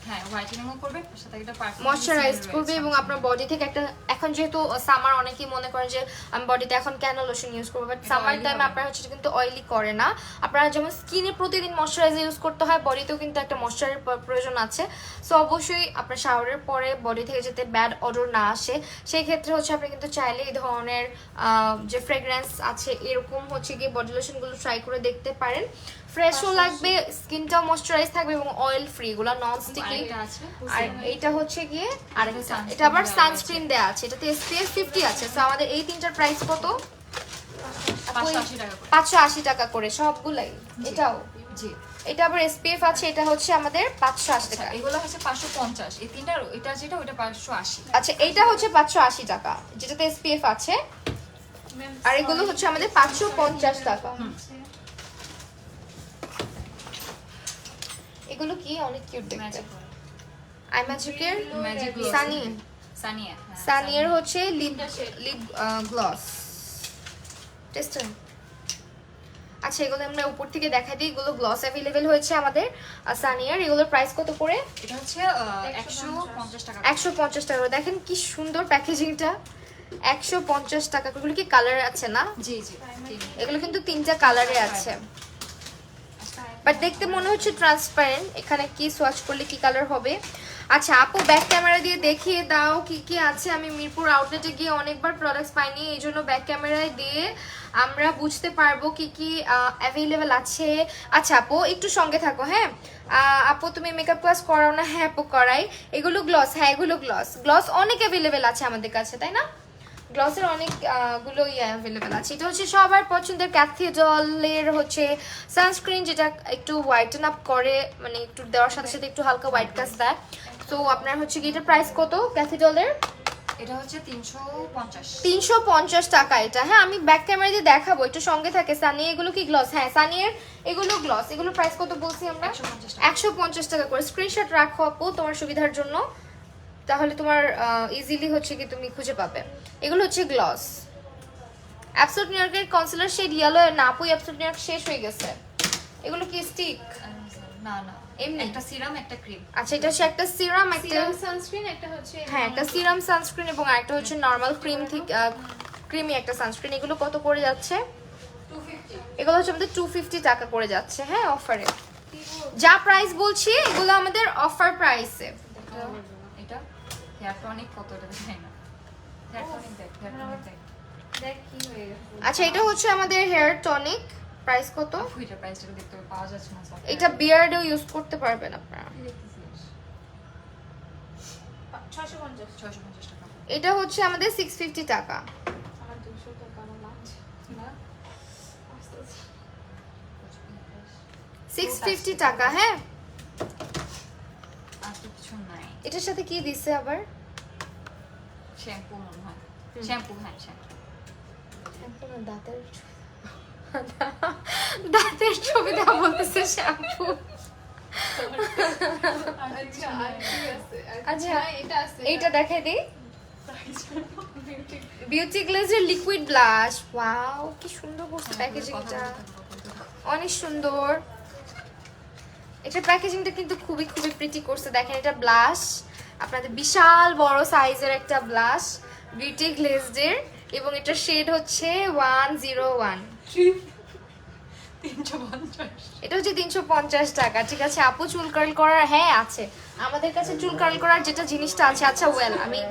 Speaker 3: হ্যাঁ হোয়াইটেনিংও করবে, সাথে একটা
Speaker 1: ময়শ্চারাইজ করবে এবং আপনার বডি থেকে একটা, এখন যেহেতু সামার অনেকেই মনে করেন যে আমি বডিতে এখন কেন লোশন ইউজ করবো, বাট সামার টাইমে আপনার হচ্ছে কিন্তু অয়েলি করে না। আপনারা যেমন স্কিনে প্রতিদিন ময়শ্চারাইজার ইউজ করতে হয়, বডিতেও কিন্তু একটা ময়শ্চারের প্রয়োজন আছে। সো অবশ্যই আপনার শাওয়ারের পরে বডি থেকে যাতে ব্যাড অডর না আসে, সেই ক্ষেত্রে হচ্ছে আপনি কিন্তু চাইলে এই ধরনের যে ফ্রেগরেন্স আছে এরকম হচ্ছে গিয়ে বডি লোশনগুলো ট্রাই করে দেখতে পারেন। ফ্রেশও লাগবে, স্কিনটাও ময়শ্চারাইজ থাকবে এবং অয়েল ফ্রি, এগুলো নন স্টিকি। আর এইটা হচ্ছে গিয়ে আরেকটা, এটা আবার সানস্ক্রিন দেয়া আছে, এটাতে SPF 50 আছে। সো আমাদের এই তিনটার প্রাইস কত? 580 টাকা করে সবগুলাই। এটাও
Speaker 3: জি,
Speaker 1: এটা আবার SPF আছে, এটা হচ্ছে আমাদের 580 টাকা।
Speaker 3: এগুলো হচ্ছে 550, এই তিনটা, এটা যেটা ওটা 580।
Speaker 1: আচ্ছা এইটা হচ্ছে 580 টাকা যেটাতে SPF আছে, আর এগুলো হচ্ছে আমাদের 550 টাকা। এগুলো কি অনেক কিউট দেখতে। আই ম্যাজিকের
Speaker 3: ম্যাজিক
Speaker 1: সানি,
Speaker 3: সানিয়া,
Speaker 1: সানিয়ার হচ্ছে লিপ গ্লস টেস্টার। আচ্ছা এগুলো আমরা উপর থেকে দেখাই দিই, এগুলো গ্লস অ্যাভেলেবেল হয়েছে আমাদের সানিয়ার। এগুলোর প্রাইস কত করে?
Speaker 3: এটা হচ্ছে 150 টাকা।
Speaker 1: 150 টাকা। দেখেন কি সুন্দর প্যাকেজিংটা, 150 টাকা। এগুলো কি কালার আছে না?
Speaker 3: জি জি,
Speaker 1: এগুলো কিন্তু 3টা কালারে আছে, বাট দেখতে মনে হচ্ছে ট্রান্সপারেন্ট। এখানে কি সোয়াচ করলে কি কালার হবে? আচ্ছা আপু ব্যাক ক্যামেরা দিয়ে দেখিয়ে দাও কি কি আছে। আমি মিরপুর আউটলেটে গিয়ে অনেকবার প্রোডাক্টস পাইনি, এই জন্য ব্যাক ক্যামেরায় দিয়ে আমরা বুঝতে পারবো কি কি অ্যাভেলেবেল আছে। আচ্ছা আপু একটু সঙ্গে থাকো, হ্যাঁ। আপু তুমি মেকআপ ক্লাস করাও না? হ্যাঁ আপু করাই। এগুলো গ্লস, হ্যাঁ এগুলো গ্লস, গ্লস অনেক অ্যাভেলেবেল আছে আমাদের কাছে, তাই না? গ্লসের অনেক গুলো অ্যাভেলেবেল আছে। এটা হচ্ছে সবার পছন্দের ক্যাথিডলের হচ্ছে সানস্ক্রিন, যেটা একটু হোয়াইটেন আপ করে, মানে একটু দেওয়ার সাথে সাথে একটু হালকা হোয়াইট কাস্ট দেয়। তো আপনার হচ্ছে কি এটার প্রাইস কত ক্যাথিডলের?
Speaker 3: এটা হচ্ছে 350।
Speaker 1: 350 টাকা এটা, হ্যাঁ আমি ব্যাক ক্যামেরা দিয়ে দেখাবো, একটু সঙ্গে থাকে। সানি এগুলো কি গ্লস? হ্যাঁ সানির এগুলো গ্লস। এগুলো প্রাইস কত বলছি আমরা? 150 টাকা করে। স্ক্রিনশট রাখো আপু তোমার সুবিধার জন্য, তাহলে তোমার ইজিলি হচ্ছে কি তুমি খুঁজে পাবে। এগুলো হচ্ছে গ্লস। অ্যাবসোলুট নিউ ইয়র্কের কনসিলার শেড ইয়েলো না আপু, অ্যাবসোলুট নিউ ইয়র্ক শেষ হয়ে গেছে। এগুলো কি স্টিক?
Speaker 3: না না,
Speaker 1: এমনি
Speaker 3: একটা সিরাম একটা ক্রিম।
Speaker 1: আচ্ছা এটা হচ্ছে একটা সিরাম, একটা
Speaker 2: সানস্ক্রিন, একটা হচ্ছে
Speaker 1: হ্যাঁ একটা সিরাম সানস্ক্রিন, এবং আরেকটা হচ্ছে নরমাল ক্রিম থেকে ক্রিমি একটা সানস্ক্রিন। এগুলো কত করে যাচ্ছে?
Speaker 2: 250।
Speaker 1: এগুলো হচ্ছে আমাদের 250 টাকা করে যাচ্ছে, হ্যাঁ অফারে। যা প্রাইস বলছি এগুলো আমাদের অফার প্রাইসে।
Speaker 3: এটা হেয়ার টনিক কত, এটা দেখাই না। হেয়ার টনিক দেখ, হেয়ার টনিক দেখ।
Speaker 2: দেখ কি হয়ে গেছে।
Speaker 1: আচ্ছা এটা হচ্ছে আমাদের হেয়ার টনিক, প্রাইস কত?
Speaker 3: এটা প্রাইসটা দেখতে পাওয়া যাচ্ছে না সব।
Speaker 1: এটা বিয়ার্ডেও ইউজ করতে পারবেন আপনারা।
Speaker 2: 650
Speaker 3: টাকা।
Speaker 1: এটা হচ্ছে আমাদের 650 টাকা।
Speaker 2: আমার 200 টাকা আমার লাঞ্চ না।
Speaker 1: 650 টাকা, হ্যাঁ।
Speaker 3: আর তো কিছু নাই।
Speaker 1: এটার সাথে কি দিছে আবার?
Speaker 3: শ্যাম্পু মনে হয়, শ্যাম্পু, হ্যাঁ শ্যাম্পু।
Speaker 1: দাঁতের দাঁতের ছবি দেওয়া বলতেছে শ্যাম্পু।
Speaker 2: আচ্ছা আর কি আছে?
Speaker 1: আচ্ছা
Speaker 2: এটা আছে।
Speaker 1: এইটা দেখাই দিই, বিউটি গ্লেজের লিকুইড ব্লাশ। ওয়াও কি সুন্দর করছে প্যাকেজিংটা, অনেক সুন্দর। এটার প্যাকেজিংটা কিন্তু খুবই খুবই প্রিটি করছে। দেখেন এটা ব্লাশ, আপনাদের বিশাল বড় সাইজের একটা ব্লাশ বিউটি গ্লেজের, এবং এটার শেড হচ্ছে 101।
Speaker 3: 350।
Speaker 1: এটা হচ্ছে 350 টাকা। ঠিক আছে আপু চুল কার্ল করার, হ্যাঁ আছে আমাদের কাছে চুল কার্ল করার যেটা জিনিসটা আছে। আচ্ছা ওয়েল আমি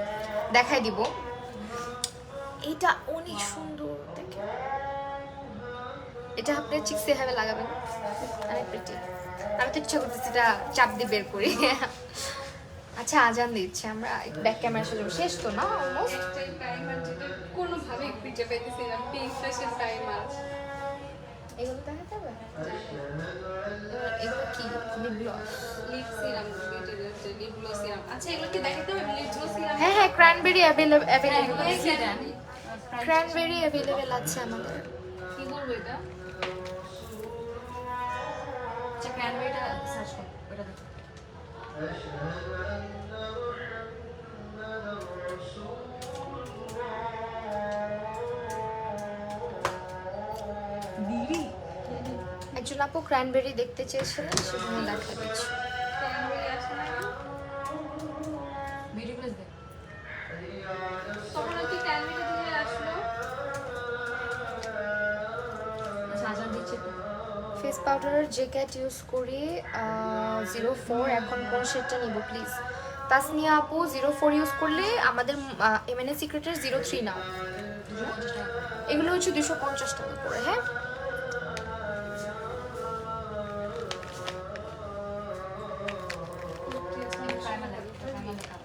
Speaker 1: দেখাই দিব। এটা অনেক সুন্দর, দেখেন এটা আপনি চিক্সে ভাবে লাগাবেন, অনেক প্রিটি। আমি তো ইচ্ছা করতেছি এটা চাপ দিয়ে বের করি। আচ্ছা আজান দিচ্ছে, আমরা ব্যাক ক্যামেরা সাজাবো, শেষ তো না অলমোস্ট।
Speaker 2: একটাই টাইমার যেটা কোনোভাবেই খুঁজে পাইতেছি না, পিঙ্ক ফ্ল্যাশের টাইমার।
Speaker 1: এগুলো দেখাতে হবে। এগুলো কি lip gloss?
Speaker 2: Lip serum, lip glow serum. আচ্ছা এগুলো কি দেখাতে হবে? Lip glow serum.
Speaker 1: হ্যাঁ হ্যাঁ ক্র্যানবেরি অ্যাভেলেবল,
Speaker 3: এগুলো দেখিয়ে দেন।
Speaker 1: ক্র্যানবেরি অ্যাভেলেবল আছে আমাদের।
Speaker 2: কি বলবো এটা?
Speaker 3: আচ্ছা ক্র্যানবেরিটা সার্চ করো, ওটা দেখো।
Speaker 1: একজন আপু ক্র্যানবেরি দেখতে চেয়েছিলেন, সেজন্য দেখা দিচ্ছি।
Speaker 2: ক্যানবেরি আসে না?
Speaker 3: বিউটি গ্লেজ দেখ।
Speaker 2: তখন কি ক্যানবেরি দিয়ে আসলো?
Speaker 3: আচ্ছা আজান দিচ্ছে তো।
Speaker 1: ফেস পাউডারের জ্যাকেট ইউজ করি 04। এখন কোন শেডটা নিব প্লিজ? তাসনিয়া আপু 04 ইউজ করলে আমাদের এমএনএ সিক্রেটের 03 নাও।
Speaker 3: 250 টাকা।
Speaker 1: এগুলো হচ্ছে 250 টাকা করে, হ্যাঁ।
Speaker 3: প্রাইমার লাগে, প্রাইমার লেখা।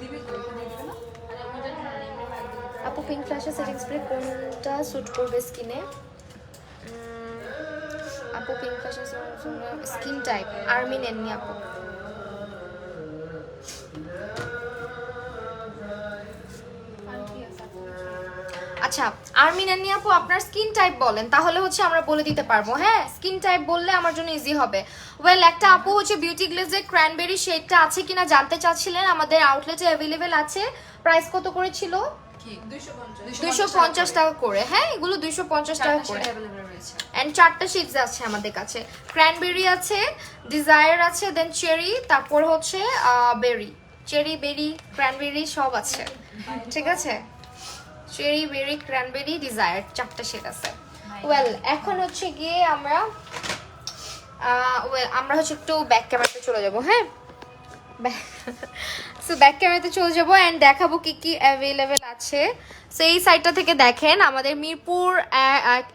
Speaker 3: দিবি তো, এখানে দিবে না?
Speaker 2: আরে আমার জন্য এমনি বাইক দিতে।
Speaker 1: আপু পিঙ্ক ফ্ল্যাশের সেটিং স্প্রে কোনটা স্যুট করবে স্কিনে? আপু pink fashion skin type army নেননি আপু।
Speaker 2: আর কি আছে আপনার?
Speaker 1: আচ্ছা আর্মি নেননি আপু, আপনার স্কিন টাইপ বলেন, তাহলে হচ্ছে আমরা বলে দিতে পারবো। হ্যাঁ স্কিন টাইপ বললে আমার জন্য ইজি হবে। ওয়েল একটা আপু হচ্ছে বিউটি গ্লেজের ক্র্যানবেরি শেডটা আছে কিনা জানতে চাচ্ছিলেন, আমাদের আউটলেটে অ্যাভেলেবেল আছে। প্রাইস কত করে ছিল?
Speaker 3: কি 250
Speaker 1: 250 টাকা করে। হ্যাঁ এগুলো 250 টাকা করে।
Speaker 3: अवेलेबल রয়েছে।
Speaker 1: এন্ড 4টা শেডস আছে আমাদের কাছে, ক্র্যানবেরি আছে, ডিজায়ার আছে, দেন চেরি, তারপর হচ্ছে বেরি, চেরি বেরি ক্র্যানবেরি সব আছে, ঠিক আছে? চেরি বেরি ক্র্যানবেরি ডিজায়ার 4টা শেড আছে। ওয়েল এখন হচ্ছে গিয়ে আমরা আমরা হচ্ছে একটু ব্যাক ক্যামেরাতে চলে যাব। হ্যাঁ সো ব্যাক ক্যামেরাতে চলে যাবো অ্যান্ড দেখাবো কি কি অ্যাভেলেবেল আছে। সো এই সাইডটা থেকে দেখেন আমাদের মিরপুর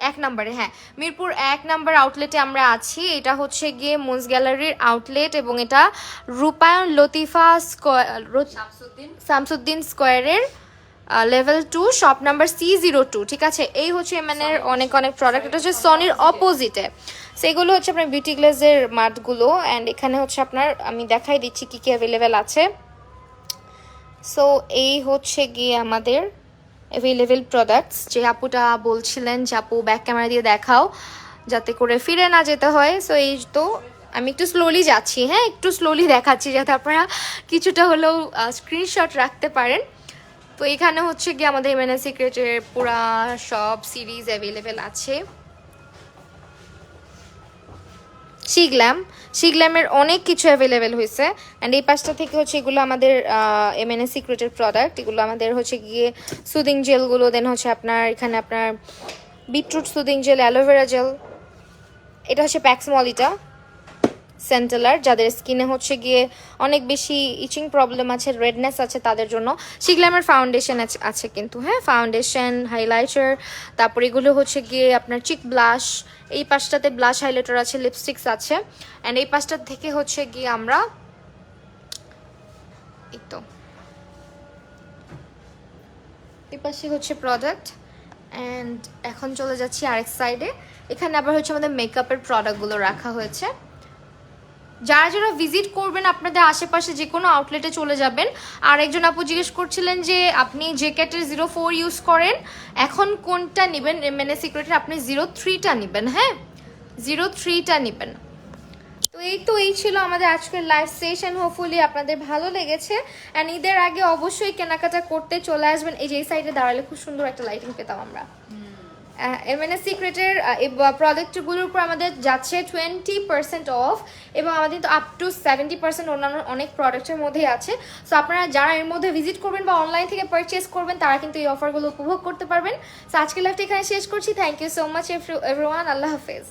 Speaker 1: 1 নম্বরে, হ্যাঁ মিরপুর 1 নম্বর আউটলেটে আমরা আছি। এটা হচ্ছে গিয়ে মুন্স গ্যালারির আউটলেট এবং এটা রূপায়ণ লতিফা শামসুদ্দিন স্কোয়ারের লেভেল 2 শপ নাম্বার C02, ঠিক আছে? এই হচ্ছে এমএনের অনেক অনেক প্রোডাক্ট, এটা হচ্ছে সনির অপোজিটে। সেগুলো হচ্ছে আপনার বিউটি গ্লেজের মার্টগুলো অ্যান্ড এখানে হচ্ছে আপনার আমি দেখাই দিচ্ছি কি কি অ্যাভেলেবেল আছে। সো এই হচ্ছে গিয়ে আমাদের অ্যাভেলেবেল প্রোডাক্টস, যে আপুটা বলছিলেন যে আপু ব্যাক ক্যামেরা দিয়ে দেখাও যাতে করে ফিরে না যেতে হয়। সো এই তো আমি একটু স্লোলি যাচ্ছি, হ্যাঁ একটু স্লোলি দেখাচ্ছি যাতে আপনারা কিছুটা হলেও স্ক্রিনশট রাখতে পারেন। তো এখানে হচ্ছে গিয়ে আমাদের এমএনএ সিক্রেটের পুরা সব সিরিজ অ্যাভেলেবেল আছে। শিগ্ল্যামের অনেক কিছু অ্যাভেলেবেল হয়েছে অ্যান্ড এই পাশটা থেকে হচ্ছে এগুলো আমাদের এমএনএ সিক্রেটের প্রোডাক্ট। এগুলো আমাদের হচ্ছে গিয়ে সুদিং জেলগুলো, দেন হচ্ছে আপনার এখানে আপনার beetroot soothing jail, aloe vera gel, এটা হচ্ছে প্যাক্সমলিটা সেন্টেলার, যাদের স্কিনে হচ্ছে গিয়ে অনেক বেশি ইচিং প্রবলেম আছে, রেডনেস আছে তাদের জন্য। শিগ্ল্যামের ফাউন্ডেশন আছে কিন্তু, হ্যাঁ ফাউন্ডেশন, হাইলাইটার, তারপর এগুলো হচ্ছে গিয়ে আপনার চিক ব্লাশ, এই পাশটাতে ব্লাশ হাইলাইটার আছে, লিপস্টিক্স আছে অ্যান্ড এই পাশটা থেকে হচ্ছে গিয়ে আমরা এই তো এই পাশে হচ্ছে প্রোডাক্ট অ্যান্ড এখন চলে যাচ্ছি আরেক সাইডে। এখানে আবার হচ্ছে আমাদের মেকআপের প্রোডাক্টগুলো রাখা হয়েছে। যারা যারা ভিজিট করবেন আপনাদের আশেপাশে যে কোনো আউটলেটে চলে যাবেন। আর একজন আপু জিজ্ঞেস করছিলেন যে আপনি জ্যাকেটের 04 ইউজ করেন, এখন কোনটা নেবেন? মানে সিক্রেটের আপনি 03টা নেবেন, হ্যাঁ 03টা নেবেন। তো এই ছিল আমাদের আজকের লাইভ সেশন, হোপফুলি আপনাদের ভালো লেগেছে অ্যান্ড ঈদের আগে অবশ্যই কেনাকাটা করতে চলে আসবেন। এই যে এই সাইডে দাঁড়ালে খুব সুন্দর একটা লাইটিং পেতাম আমরা। এমএনএ সিক্রেটের প্রোডাক্টগুলোর উপর আমাদের যাচ্ছে 20% অফ এবং আমাদের তো আপ টু 70% অন্যান্য অনেক প্রোডাক্টের মধ্যেই আছে। সো আপনারা যারা এর মধ্যে ভিজিট করবেন বা অনলাইন থেকে পারচেস করবেন তারা কিন্তু এই অফারগুলো উপভোগ করতে পারবেন। সো আজকের লাইভটা এখানে শেষ করছি। Thank you so much everyone, আল্লাহ হাফেজ।